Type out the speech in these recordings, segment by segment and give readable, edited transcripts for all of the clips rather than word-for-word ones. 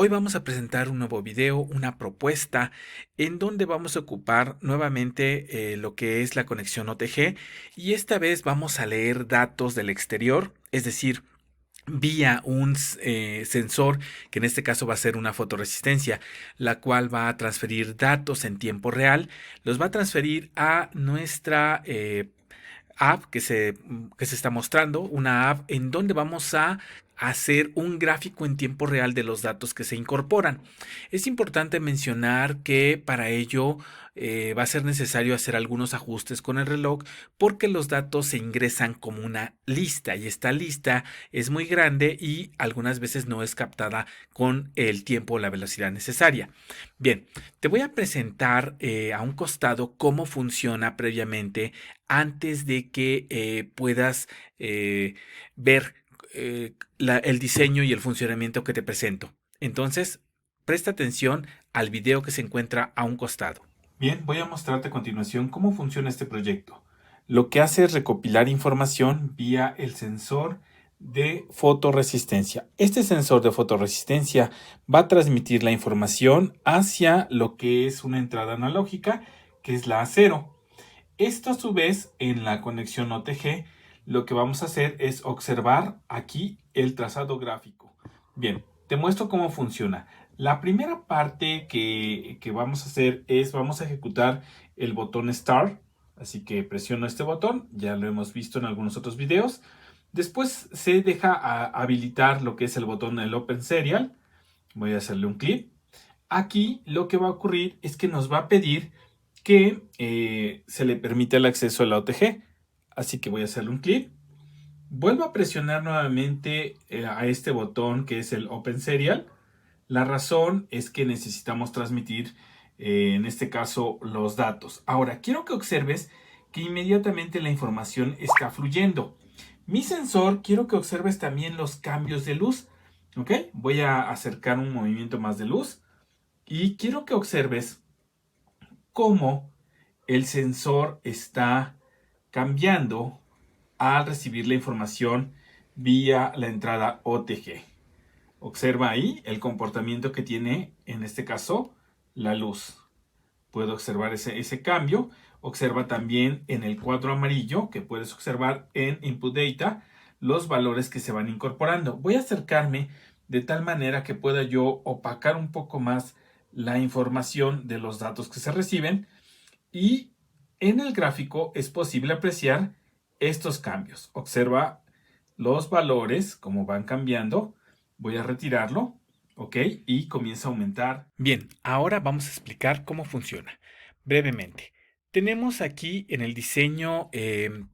Hoy vamos a presentar un nuevo video, una propuesta en donde vamos a ocupar nuevamente lo que es la conexión OTG y esta vez vamos a leer datos del exterior, es decir, vía un sensor que en este caso va a ser una fotoresistencia, la cual va a transferir datos en tiempo real, los va a transferir a nuestra app que se está mostrando, una app en donde vamos a hacer un gráfico en tiempo real de los datos que se incorporan. Es importante mencionar que para ello va a ser necesario hacer algunos ajustes con el reloj porque los datos se ingresan como una lista y esta lista es muy grande y algunas veces no es captada con el tiempo o la velocidad necesaria. Bien, te voy a presentar a un costado cómo funciona previamente antes de que puedas ver el diseño y el funcionamiento que te presento. Entonces, presta atención al video que se encuentra a un costado. Bien, voy a mostrarte a continuación cómo funciona este proyecto. Lo que hace es recopilar información vía el sensor de fotoresistencia. Este sensor de fotoresistencia va a transmitir la información hacia lo que es una entrada analógica, que es la A0. Esto a su vez en la conexión OTG lo que vamos a hacer es observar aquí el trazado gráfico. Bien, te muestro cómo funciona. La primera parte que vamos a hacer es vamos a ejecutar el botón Start. Así que presiono este botón, ya lo hemos visto en algunos otros videos. Después se deja habilitar lo que es el botón del Open Serial. Voy a hacerle un clic. Aquí lo que va a ocurrir es que nos va a pedir que se le permita el acceso a la OTG. Así que voy a hacerle un clic. Vuelvo a presionar nuevamente a este botón que es el Open Serial. La razón es que necesitamos transmitir, en este caso, los datos. Ahora, quiero que observes que inmediatamente la información está fluyendo. Mi sensor, quiero que observes también los cambios de luz. ¿Ok? Voy a acercar un movimiento más de luz. Y quiero que observes cómo el sensor está cambiando al recibir la información vía la entrada OTG. Observa ahí el comportamiento que tiene, en este caso, la luz. Puedo observar ese cambio. Observa también en el cuadro amarillo, que puedes observar en Input Data, los valores que se van incorporando. Voy a acercarme de tal manera que pueda yo opacar un poco más la información de los datos que se reciben y en el gráfico es posible apreciar estos cambios. Observa los valores, cómo van cambiando. Voy a retirarlo, ¿ok? Y comienza a aumentar. Bien, ahora vamos a explicar cómo funciona. Brevemente, tenemos aquí en el diseño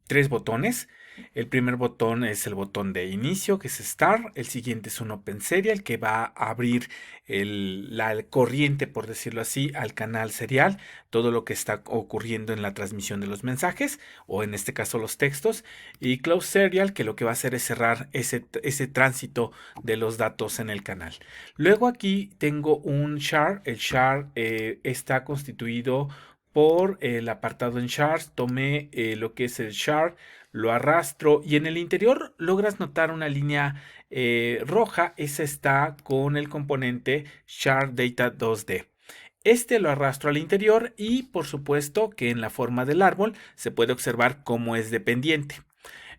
tres botones. El primer botón es el botón de inicio, que es Start. El siguiente es un Open Serial, que va a abrir la corriente, por decirlo así, al canal serial, todo lo que está ocurriendo en la transmisión de los mensajes, o en este caso los textos. Y Close Serial, que lo que va a hacer es cerrar ese tránsito de los datos en el canal. Luego aquí tengo un char. El char está constituido por el apartado en charts. Tomé lo que es el chart, lo arrastro y en el interior logras notar una línea roja. Esa está con el componente chart data 2D. Este lo arrastro al interior y por supuesto que en la forma del árbol se puede observar cómo es dependiente.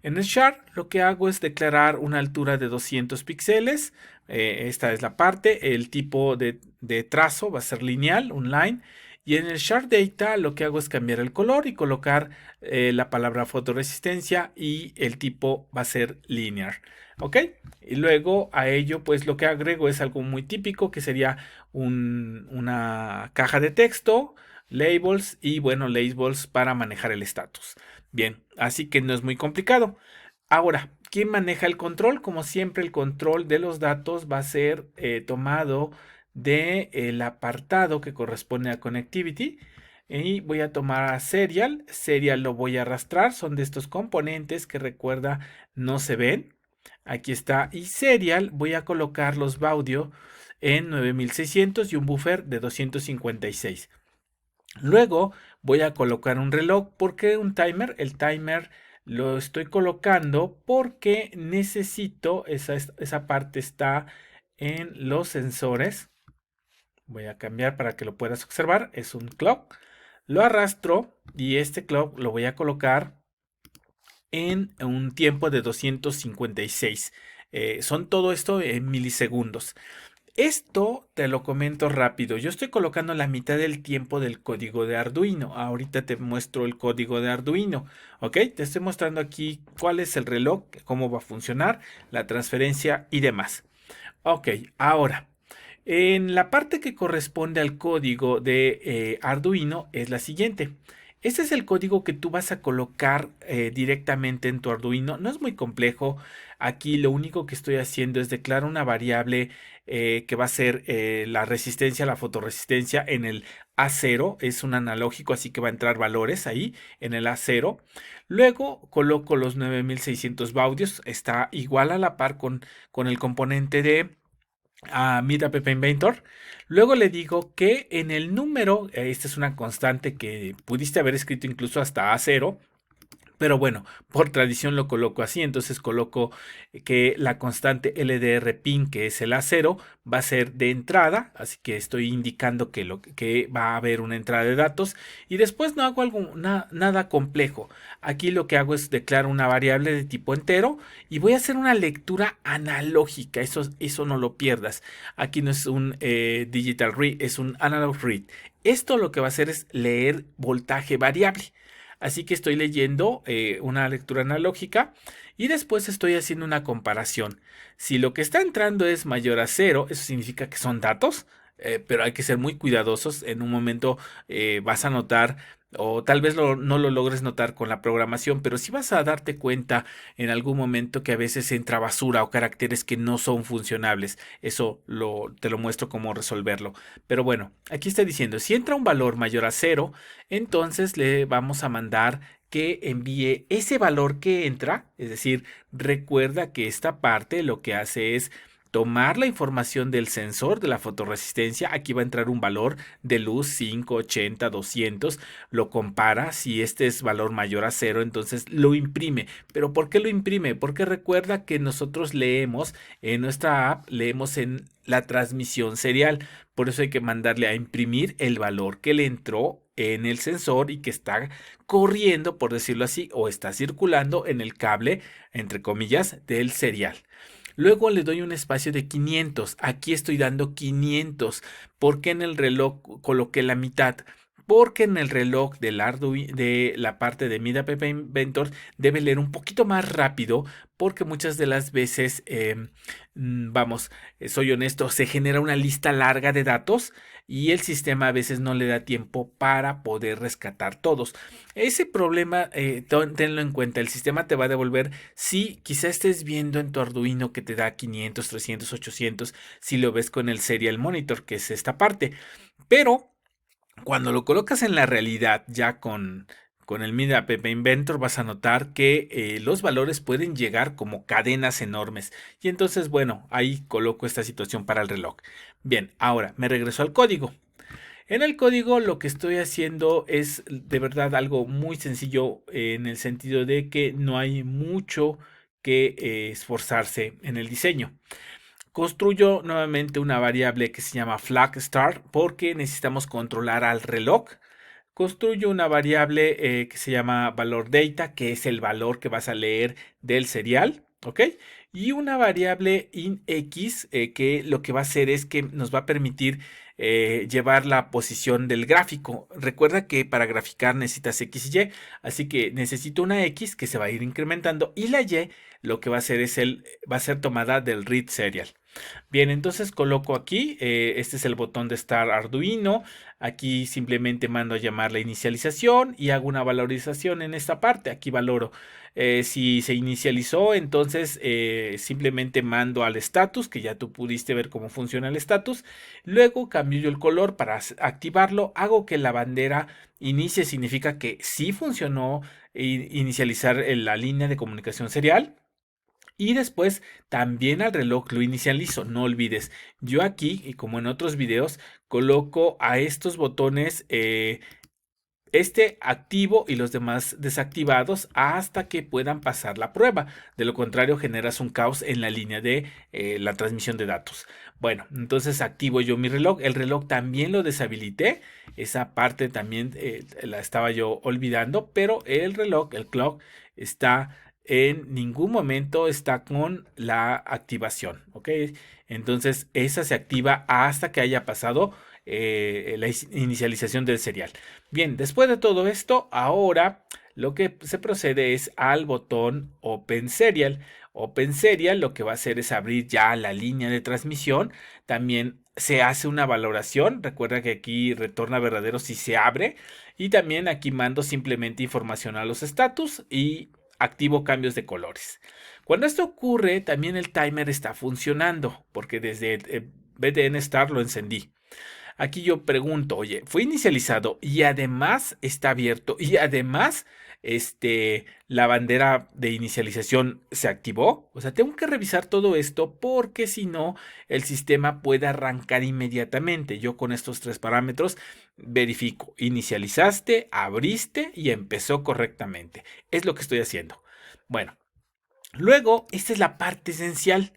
En el chart lo que hago es declarar una altura de 200 píxeles. Esta es la parte. El tipo de trazo va a ser lineal, un line. Y en el chart data lo que hago es cambiar el color y colocar la palabra fotoresistencia y el tipo va a ser linear. ¿Ok? Y luego a ello pues lo que agrego es algo muy típico que sería una caja de texto, labels y bueno, labels para manejar el estatus. Bien, así que no es muy complicado. Ahora, ¿quién maneja el control? Como siempre, el control de los datos va a ser tomado del apartado que corresponde a Connectivity. Y voy a tomar a Serial. Serial lo voy a arrastrar. Son de estos componentes que recuerda no se ven. Aquí está. Y Serial voy a colocar los Baudio en 9600 y un buffer de 256. Luego voy a colocar un reloj. ¿Por qué un timer? El timer lo estoy colocando porque necesito, esa parte está en los sensores. Voy a cambiar para que lo puedas observar. Es un clock. Lo arrastro y este clock lo voy a colocar en un tiempo de 256. Son todo esto en milisegundos. Esto te lo comento rápido. Yo estoy colocando la mitad del tiempo del código de Arduino. Ahorita te muestro el código de Arduino. ¿Ok? Te estoy mostrando aquí cuál es el reloj, cómo va a funcionar, la transferencia y demás. Ok, ahora, en la parte que corresponde al código de Arduino es la siguiente. Este es el código que tú vas a colocar directamente en tu Arduino. No es muy complejo. Aquí lo único que estoy haciendo es declarar una variable que va a ser la resistencia, la fotorresistencia en el A0. Es un analógico, así que va a entrar valores ahí en el A0. Luego coloco los 9600 baudios. Está igual a la par con el componente de Meet App Inventor. Luego le digo que en el número, esta es una constante que pudiste haber escrito incluso hasta A0, pero bueno, por tradición lo coloco así, entonces coloco que la constante LDR pin, que es el A0, va a ser de entrada, así que estoy indicando que va a haber una entrada de datos y después no hago nada complejo. Aquí lo que hago es declarar una variable de tipo entero y voy a hacer una lectura analógica, eso no lo pierdas. Aquí no es un digital read, es un analog read. Esto lo que va a hacer es leer voltaje variable. Así que estoy leyendo una lectura analógica y después estoy haciendo una comparación. Si lo que está entrando es mayor a cero, eso significa que son datos, pero hay que ser muy cuidadosos. En un momento vas a notar, o tal vez no lo logres notar con la programación, pero sí vas a darte cuenta en algún momento que a veces entra basura o caracteres que no son funcionables. Eso te lo muestro cómo resolverlo. Pero bueno, aquí está diciendo, si entra un valor mayor a cero, entonces le vamos a mandar que envíe ese valor que entra, es decir, recuerda que esta parte lo que hace es tomar la información del sensor de la fotorresistencia, aquí va a entrar un valor de luz 5, 80, 200, lo compara, si este es valor mayor a cero, entonces lo imprime. ¿Pero por qué lo imprime? Porque recuerda que nosotros leemos en nuestra app, leemos en la transmisión serial, por eso hay que mandarle a imprimir el valor que le entró en el sensor y que está corriendo, por decirlo así, o está circulando en el cable, entre comillas, del serial. Luego le doy un espacio de 500. Aquí estoy dando 500. ¿Por qué en el reloj coloqué la mitad? Porque en el reloj del Arduino, de la parte de Meet App Inventor, debe leer un poquito más rápido porque muchas de las veces, vamos, soy honesto, se genera una lista larga de datos y el sistema a veces no le da tiempo para poder rescatar todos. Ese problema, tenlo en cuenta, el sistema te va a devolver si quizá estés viendo en tu Arduino que te da 500, 300, 800, si lo ves con el Serial Monitor, que es esta parte. Pero cuando lo colocas en la realidad ya con el Meet App Inventor vas a notar que los valores pueden llegar como cadenas enormes. Y entonces, bueno, ahí coloco esta situación para el reloj. Bien, ahora me regreso al código. En el código lo que estoy haciendo es de verdad algo muy sencillo en el sentido de que no hay mucho que esforzarse en el diseño. Construyo nuevamente una variable que se llama flag start porque necesitamos controlar al reloj. Construyo una variable que se llama valor data, que es el valor que vas a leer del serial, ¿ok? Y una variable inX que lo que va a hacer es que nos va a permitir llevar la posición del gráfico. Recuerda que para graficar necesitas X y Y, así que necesito una X que se va a ir incrementando y la Y lo que va a hacer va a ser tomada del read serial. Bien, entonces coloco aquí, este es el botón de Start Arduino, aquí simplemente mando a llamar la inicialización y hago una valorización en esta parte, aquí valoro. Si se inicializó, entonces simplemente mando al status, que ya tú pudiste ver cómo funciona el status. Luego cambio yo el color para activarlo, hago que la bandera inicie, significa que sí funcionó inicializar la línea de comunicación serial. Y después también al reloj lo inicializo, no olvides. Yo aquí, y como en otros videos, coloco a estos botones este activo y los demás desactivados hasta que puedan pasar la prueba. De lo contrario, generas un caos en la línea de la transmisión de datos. Bueno, entonces activo yo mi reloj. El reloj también lo deshabilité. Esa parte también la estaba yo olvidando, pero el reloj, el clock, está en ningún momento está con la activación, ¿ok? Entonces esa se activa hasta que haya pasado la inicialización del serial. Bien, después de todo esto, ahora lo que se procede es al botón Open Serial. Open Serial lo que va a hacer es abrir ya la línea de transmisión. También se hace una valoración. Recuerda que aquí retorna verdadero si se abre. Y también aquí mando simplemente información a los status y activo cambios de colores. Cuando esto ocurre, también el timer está funcionando porque desde BTN Start lo encendí. Aquí yo pregunto, oye, fue inicializado y además está abierto y además la bandera de inicialización se activó. O sea, tengo que revisar todo esto porque si no, el sistema puede arrancar inmediatamente. Yo con estos tres parámetros verifico, inicializaste, abriste y empezó correctamente. Es lo que estoy haciendo. Bueno, luego, esta es la parte esencial.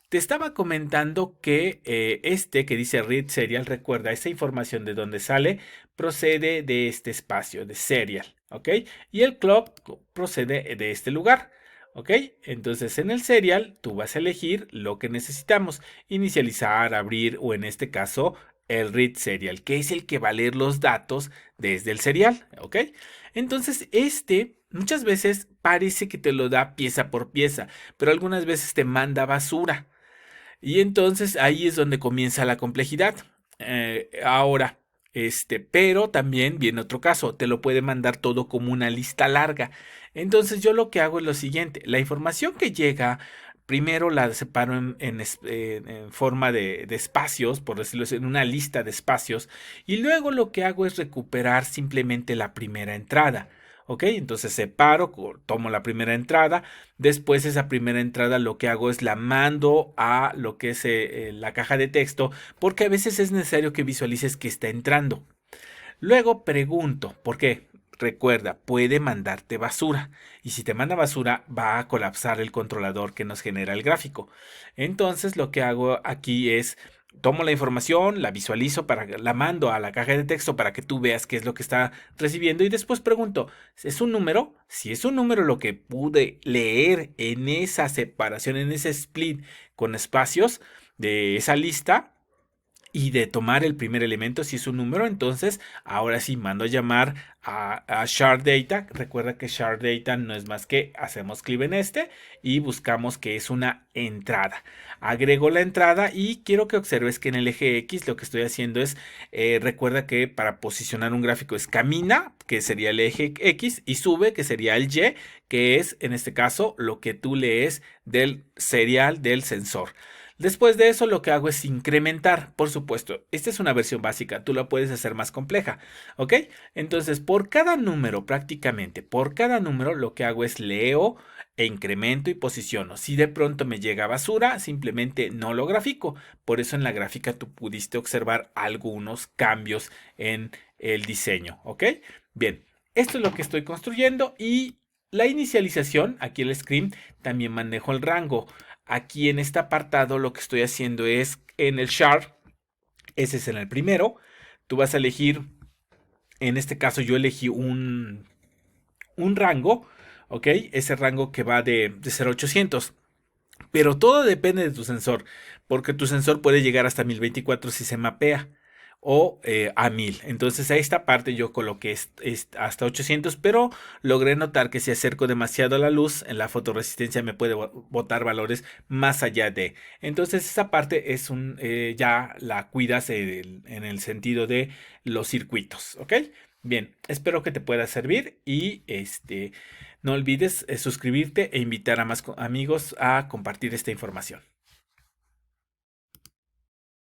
Te estaba comentando que que dice read serial, recuerda, esa información de donde sale procede de este espacio, de serial, ¿ok? Y el clock procede de este lugar, ¿ok? Entonces en el serial tú vas a elegir lo que necesitamos, inicializar, abrir o en este caso el read serial, que es el que va a leer los datos desde el serial, ¿ok? Entonces muchas veces parece que te lo da pieza por pieza, pero algunas veces te manda basura. Y entonces ahí es donde comienza la complejidad. Ahora, pero también viene otro caso, te lo puede mandar todo como una lista larga. Entonces yo lo que hago es lo siguiente, la información que llega, primero la separo en forma de espacios, por decirlo así, en una lista de espacios, y luego lo que hago es recuperar simplemente la primera entrada. ¿Ok? Entonces separo, tomo la primera entrada, después esa primera entrada lo que hago es la mando a lo que es la caja de texto, porque a veces es necesario que visualices que está entrando. Luego pregunto, ¿por qué? Recuerda, puede mandarte basura y si te manda basura va a colapsar el controlador que nos genera el gráfico. Entonces lo que hago aquí es tomo la información, la visualizo, la mando a la caja de texto para que tú veas qué es lo que está recibiendo y después pregunto, ¿es un número? Si es un número lo que pude leer en esa separación, en ese split con espacios de esa lista, y de tomar el primer elemento si es un número, entonces ahora sí mando a llamar a shard data. Recuerda que shard data no es más que hacemos clic en y buscamos que es una entrada. Agrego la entrada y quiero que observes que en el eje X lo que estoy haciendo es, recuerda que para posicionar un gráfico es camina, que sería el eje X, y sube, que sería el Y, que es en este caso lo que tú lees del serial del sensor. Después de eso lo que hago es incrementar, por supuesto, esta es una versión básica, tú la puedes hacer más compleja, ¿ok? Entonces, por cada número prácticamente, por cada número lo que hago es leo e incremento y posiciono. Si de pronto me llega basura, simplemente no lo grafico. Por eso en la gráfica tú pudiste observar algunos cambios en el diseño, ¿ok? Bien, esto es lo que estoy construyendo y la inicialización, aquí el screen, también manejo el rango. Aquí en este apartado lo que estoy haciendo es en el chart, ese es en el primero, tú vas a elegir, en este caso yo elegí un rango, ¿ok? Ese rango que va de 0 a 800. Pero todo depende de tu sensor, porque tu sensor puede llegar hasta 1024 si se mapea o a 1000. Entonces a esta parte yo coloqué hasta 800, pero logré notar que si acerco demasiado a la luz, en la fotoresistencia me puede botar valores más allá de. Entonces esa parte es ya la cuidas en el sentido de los circuitos, ¿ok? Bien, espero que te pueda servir y no olvides suscribirte e invitar a más amigos a compartir esta información.